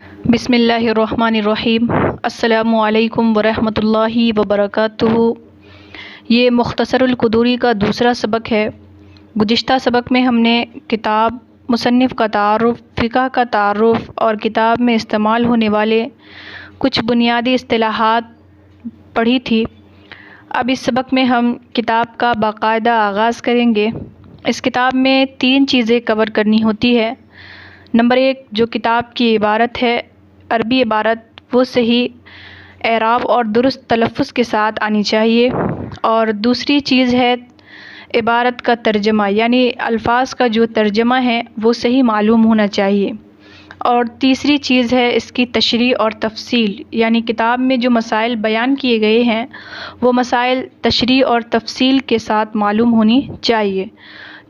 بسم اللہ الرحمن الرحیم۔ السلام علیکم ورحمۃ اللہ وبرکاتہ۔ یہ مختصر القدوری کا دوسرا سبق ہے۔ گزشتہ سبق میں ہم نے کتاب، مصنف کا تعارف، فقہ کا تعارف اور کتاب میں استعمال ہونے والے کچھ بنیادی اصطلاحات پڑھی تھی۔ اب اس سبق میں ہم کتاب کا باقاعدہ آغاز کریں گے۔ اس کتاب میں 3 چیزیں کور کرنی ہوتی ہے۔ نمبر 1، جو کتاب کی عبارت ہے، عربی عبارت، وہ صحیح اعراب اور درست تلفظ کے ساتھ آنی چاہیے۔ اور دوسری چیز ہے عبارت کا ترجمہ، یعنی الفاظ کا جو ترجمہ ہے وہ صحیح معلوم ہونا چاہیے۔ اور تیسری چیز ہے اس کی تشریح اور تفصیل، یعنی کتاب میں جو مسائل بیان کیے گئے ہیں وہ مسائل تشریح اور تفصیل کے ساتھ معلوم ہونی چاہیے۔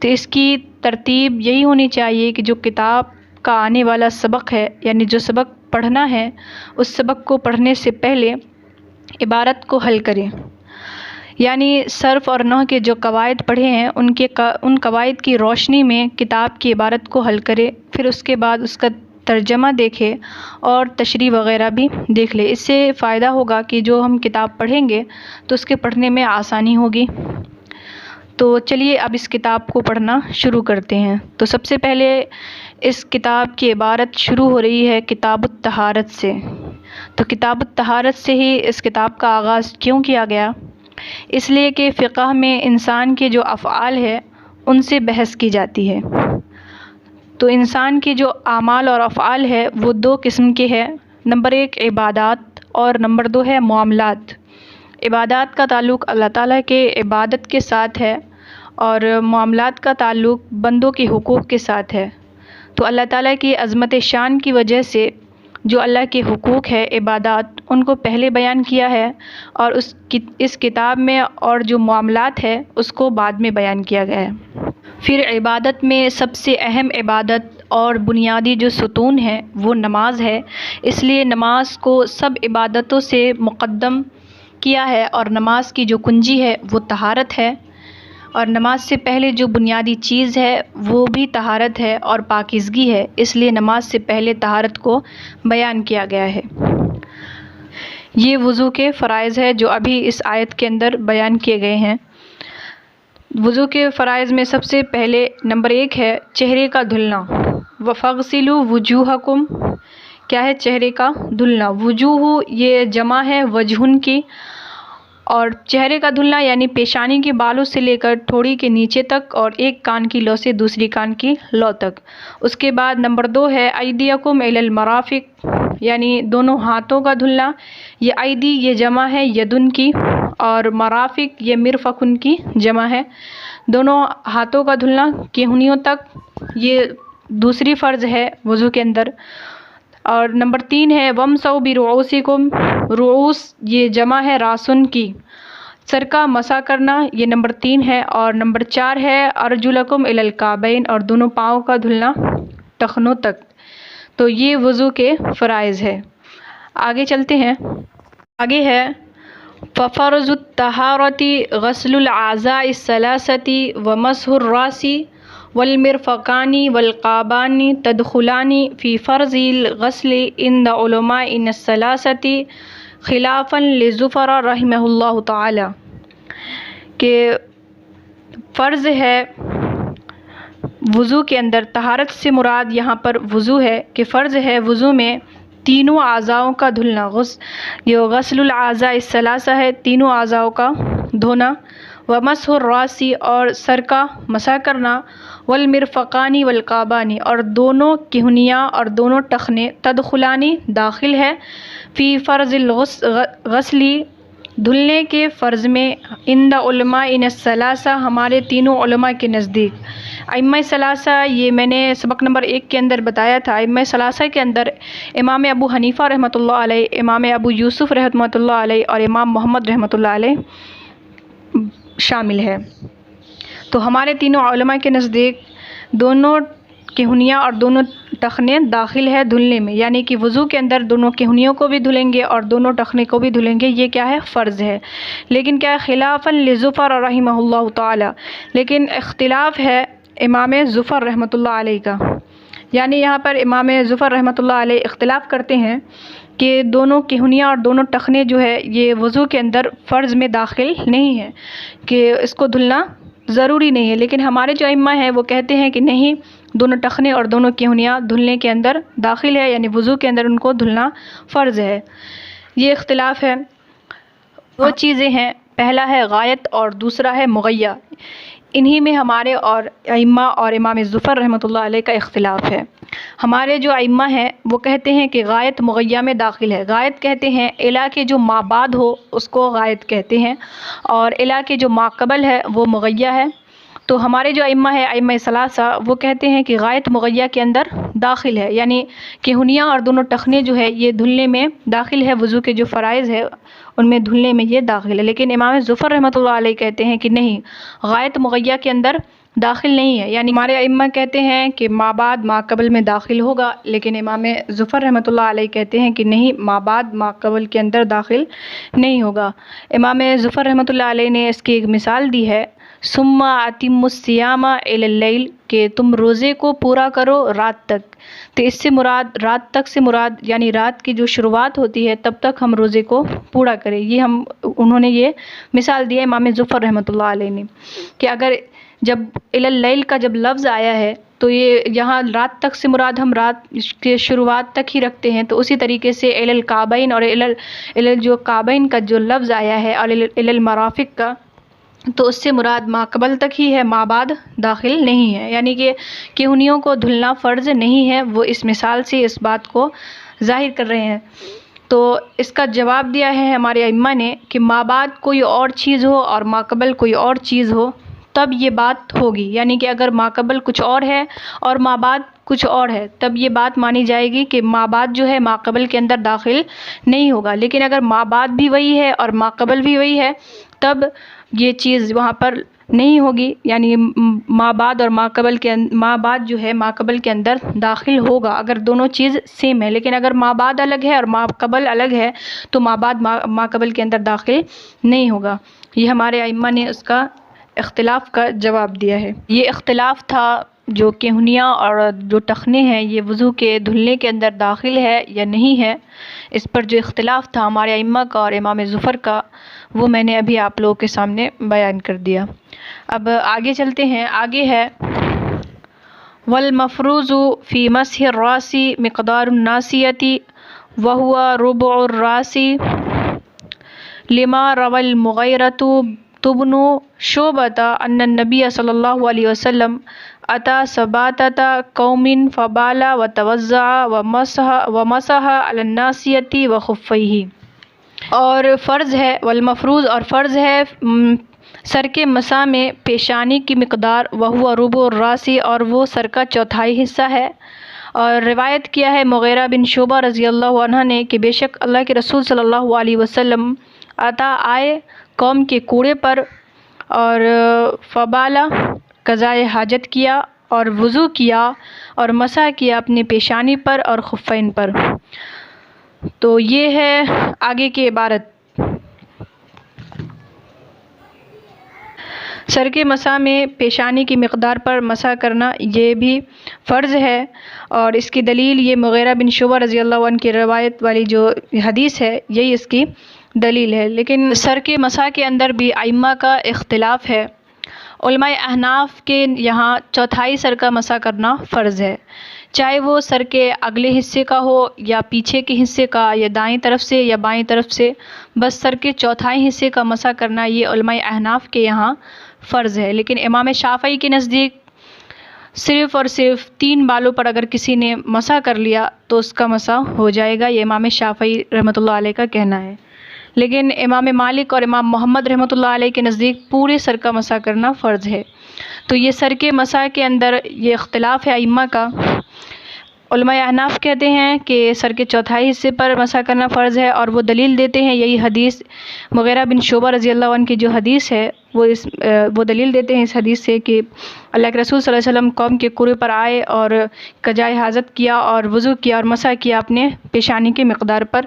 تو اس کی ترتیب یہی ہونی چاہیے کہ جو کتاب کا آنے والا سبق ہے، یعنی جو سبق پڑھنا ہے، اس سبق کو پڑھنے سے پہلے عبارت کو حل کریں، یعنی صرف اور نحو کے جو قواعد پڑھے ہیں ان قواعد کی روشنی میں کتاب کی عبارت کو حل کرے، پھر اس کے بعد اس کا ترجمہ دیکھے اور تشریح وغیرہ بھی دیکھ لے۔ اس سے فائدہ ہوگا کہ جو ہم کتاب پڑھیں گے تو اس کے پڑھنے میں آسانی ہوگی۔ تو چلیے اب اس کتاب کو پڑھنا شروع کرتے ہیں۔ تو سب سے پہلے اس کتاب کی عبارت شروع ہو رہی ہے کتاب الطہارت سے۔ تو کتاب الطہارت سے ہی اس کتاب کا آغاز کیوں کیا گیا؟ اس لیے کہ فقہ میں انسان کے جو افعال ہے ان سے بحث کی جاتی ہے۔ تو انسان کے جو اعمال اور افعال ہے وہ 2 قسم کے ہیں۔ نمبر 1 عبادات اور نمبر 2 ہے معاملات۔ عبادات کا تعلق اللہ تعالیٰ کے عبادت کے ساتھ ہے اور معاملات کا تعلق بندوں کے حقوق کے ساتھ ہے۔ تو اللہ تعالیٰ کی عظمت شان کی وجہ سے جو اللہ کے حقوق ہے، عبادات، ان کو پہلے بیان کیا ہے اور اس کتاب میں، اور جو معاملات ہے اس کو بعد میں بیان کیا گیا ہے۔ پھر عبادت میں سب سے اہم عبادت اور بنیادی جو ستون ہے وہ نماز ہے، اس لیے نماز کو سب عبادتوں سے مقدم کیا ہے، اور نماز کی جو کنجی ہے وہ طہارت ہے، اور نماز سے پہلے جو بنیادی چیز ہے وہ بھی طہارت ہے اور پاکیزگی ہے، اس لیے نماز سے پہلے طہارت کو بیان کیا گیا ہے۔ یہ وضو کے فرائض ہے جو ابھی اس آیت کے اندر بیان کیے گئے ہیں۔ وضو کے فرائض میں سب سے پہلے نمبر 1 ہے چہرے کا دھلنا۔ وَفَغْسِلُوا وُجُوهَكُمْ، کیا ہے؟ چہرے کا دھلنا۔ وجوہ یہ جمع ہے وجہن کی، اور چہرے کا دھلنا یعنی پیشانی کے بالوں سے لے کر ٹھوڑی کے نیچے تک، اور ایک کان کی لو سے دوسری کان کی لو تک۔ اس کے بعد نمبر 2 ہے ایدیکم الی المرافق، یعنی دونوں ہاتھوں کا دھلنا۔ یہ ایدی یہ جمع ہے یدن کی، اور مرافق یہ مرفقن کی جمع ہے۔ دونوں ہاتھوں کا دھلنا کہنیوں تک، یہ دوسری فرض ہے وضو کے اندر۔ اور نمبر 3 ہے وَامْسَحُوا بِرُؤُوسِكُمْ، رؤوس یہ جمع ہے راسن کی، سر کا مسح کرنا، یہ نمبر 3 ہے۔ اور نمبر 4 ہے ارجلکم الی الکعبین، اور دونوں پاؤں کا دھلنا ٹخنوں تک۔ تو یہ وضو کے فرائض ہے۔ آگے چلتے ہیں۔ آگے ہے فَفَرْضُ الطَّہَارَةِ غَسْلُ الْأَعْضَاءِ الثَّلَاثَةِ وَمَسْحُ الرَّأْسِ والمرفقان والقعبان تدخلان فی فرض الغسل عند علماء الثلاثة خلافا لزفر رحمہ اللہ تعالی، کہ فرض ہے وضو کے اندر، طہارت سے مراد یہاں پر وضو ہے، کہ فرض ہے وضو میں تینوں اعضاؤں کا دھلنا۔ یہ غسل الاعضاء الثلاثہ ہے، تینوں اعضاؤں کا دھونا۔ ومسح الراس، اور سر کا مسح کرنا۔ والمرفقان والقعبان، اور دونوں کہنیاں اور دونوں ٹخنے، تدخلانی داخل ہے، فی فرض الغسل دھلنے کے فرض میں، عند علماء الثلاثہ ہمارے تینوں علماء کے نزدیک۔ ائمہ ثلاثہ یہ میں نے سبق نمبر 1 کے اندر بتایا تھا۔ ائمہ ثلاثہ کے اندر امام ابو حنیفہ رحمۃ اللہ علیہ، امام ابو یوسف رحمۃ اللہ علیہ اور امام محمد رحمۃ اللہ علیہ شامل ہے۔ تو ہمارے تینوں علماء کے نزدیک دونوں کہنیاں اور دونوں ٹخنے داخل ہے دھلنے میں، یعنی کہ وضو کے اندر دونوں کہنیوں کو بھی دھلیں گے اور دونوں ٹخنے کو بھی دھلیں گے، یہ کیا ہے؟ فرض ہے۔ لیکن کیا ہے؟ خلافاً لزفر رحمہ اللہ تعالی، لیکن اختلاف ہے امام زفر رحمۃ اللہ علیہ کا، یعنی یہاں پر امام ظفر رحمۃ اللہ علیہ اختلاف کرتے ہیں کہ دونوں کہنیاں اور دونوں ٹخنے جو ہے یہ وضو کے اندر فرض میں داخل نہیں ہے، کہ اس کو دھلنا ضروری نہیں ہے، لیکن ہمارے جو ائمہ ہیں وہ کہتے ہیں کہ نہیں، دونوں ٹخنے اور دونوں کہنیاں دھلنے کے اندر داخل ہے، یعنی وضو کے اندر ان کو دھلنا فرض ہے۔ یہ اختلاف ہے۔ دو چیزیں ہیں، پہلا ہے غائط اور دوسرا ہے مغیّہ، انہی میں ہمارے اور ائمہ اور امام ظفر رحمۃ اللہ علیہ کا اختلاف ہے۔ ہمارے جو ائمہ ہیں وہ کہتے ہیں کہ غائط مغیّہ میں داخل ہے۔ غائط کہتے ہیں الا کے جو ما بعد ہو اس کو غائط کہتے ہیں، اور الا کے جو ما قبل ہے وہ مغیّہ ہے۔ تو ہمارے جو ائمہ ہیں، ائمہ ثلاثہ، وہ کہتے ہیں کہ غائط مغیّہ کے اندر داخل ہے، یعنی کہنیاں اور دونوں ٹخنے جو ہے یہ دھلنے میں داخل ہے، وضو کے جو فرائض ہے ان میں دھلنے میں یہ داخل ہے۔ لیکن امام ظفر رحمۃ اللہ علیہ کہتے ہیں کہ نہیں، غائط مغیّہ کے اندر داخل نہیں ہے، یعنی ہمارے ائمہ کہتے ہیں کہ ما بعد ما قبل میں داخل ہوگا، لیکن امام ظفر رحمۃ اللہ علیہ کہتے ہیں کہ نہیں، ما بعد ما قبل کے اندر داخل نہیں ہوگا۔ امام ظفر رحمۃ اللہ علیہ نے اس کی ایک مثال دی ہے، ثم اتموا الصیام الی اللیل، کہ تم روزے کو پورا کرو رات تک۔ تو اس سے مراد رات تک سے مراد یعنی رات کی جو شروعات ہوتی ہے تب تک ہم روزے کو پورا کریں۔ یہ انہوں نے یہ مثال دی ہے امام ظفر رحمۃ اللہ علیہ نے، کہ اگر جب الی اللیل کا جب لفظ آیا ہے تو یہ یہاں رات تک سے مراد ہم رات کے شروعات تک ہی رکھتے ہیں، تو اسی طریقے سے الی الکعبین اور الی جو کعبین کا جو لفظ آیا ہے اور الی المرافق کا، تو اس سے مراد ما قبل تک ہی ہے، ما بعد داخل نہیں ہے، یعنی کہ کہنیوں کو دھلنا فرض نہیں ہے۔ وہ اس مثال سے اس بات کو ظاہر کر رہے ہیں۔ تو اس کا جواب دیا ہے ہمارے ائمہ نے کہ ما بعد کوئی اور چیز ہو اور ما قبل کوئی اور چیز ہو تب یہ بات ہوگی، یعنی کہ اگر ما قبل کچھ اور ہے اور ما بعد کچھ اور ہے تب یہ بات مانی جائے گی کہ ما بعد جو ہے ما قبل کے اندر داخل نہیں ہوگا، لیکن اگر ما بعد بھی وہی ہے اور ما قبل بھی وہی ہے تب یہ چیز وہاں پر نہیں ہوگی، یعنی ما بعد اور ما بعد جو ہے ما قبل کے اندر داخل ہوگا اگر دونوں چیز سیم ہے، لیکن اگر ما بعد الگ ہے اور ما قبل الگ ہے تو ما بعد ما قبل کے اندر داخل نہیں ہوگا۔ یہ ہمارے ائمہ نے اس کا اختلاف کا جواب دیا ہے۔ یہ اختلاف تھا جو کہنیاں اور جو ٹخنے ہیں یہ وضو کے دھلنے کے اندر داخل ہے یا نہیں ہے، اس پر جو اختلاف تھا ہمارے ائمہ کا اور امام ظفر کا، وہ میں نے ابھی آپ لوگوں کے سامنے بیان کر دیا۔ اب آگے چلتے ہیں۔ آگے ہے والمفروض فی مسح الراس مقدار الناسیۃ وهو ربع الراس لما روى المغیرۃ بن شعبۃ ان النبی صلی اللہ علیہ وسلم اتى سباتۃ قوم فبال وتوضأ ومسح علی الناسیۃ وخفیہ۔ اور فرض ہے والمفروض، اور فرض ہے سر کے مسح میں پیشانی کی مقدار، وہو ربع الراس، اور وہ سر کا چوتھائی حصہ ہے۔ اور روایت کیا ہے مغیرہ بن شعبہ رضی اللہ عنہ نے کہ بے شک اللہ کے رسول صلی اللہ علیہ وسلم آئے قوم کے کوڑے پر، اور فبالا قضائے حاجت کیا اور وضو کیا اور مسح کیا اپنے پیشانی پر اور خفین پر۔ تو یہ ہے آگے کی عبارت۔ سر کے مسح میں پیشانی کی مقدار پر مسح کرنا یہ بھی فرض ہے، اور اس کی دلیل یہ مغیرہ بن شعبہ رضی اللہ عنہ کی روایت والی جو حدیث ہے یہی اس کی دلیل ہے۔ لیکن سر کے مسح کے اندر بھی ائمہ کا اختلاف ہے۔ علماء احناف کے یہاں چوتھائی سر کا مسح کرنا فرض ہے، چاہے وہ سر کے اگلے حصے کا ہو یا پیچھے کے حصے کا، یا دائیں طرف سے یا بائیں طرف سے، بس سر کے چوتھائی حصے کا مسح کرنا یہ علماء احناف کے یہاں فرض ہے۔ لیکن امام شافعی کے نزدیک صرف اور صرف 3 بالوں پر اگر کسی نے مسح کر لیا تو اس کا مسح ہو جائے گا، یہ امام شافعی رحمۃ اللہ علیہ کا کہنا ہے۔ لیکن امام مالک اور امام محمد رحمۃ اللہ علیہ کے نزدیک پورے سر کا مسح کرنا فرض ہے۔ تو یہ سر کے مسح کے اندر یہ اختلاف ہے ائمہ کا۔ علماء احناف کہتے ہیں کہ سر کے چوتھائی حصے پر مسح کرنا فرض ہے، اور وہ دلیل دیتے ہیں یہی حدیث مغیرہ بن شعبہ رضی اللہ عنہ کی جو حدیث ہے وہ دلیل دیتے ہیں اس حدیث سے کہ اللہ کے رسول صلی اللہ علیہ وسلم قوم کے کوڑے پر آئے اور قضائے حاجت کیا اور وضو کیا اور مسح کیا اپنے پیشانی کی مقدار پر۔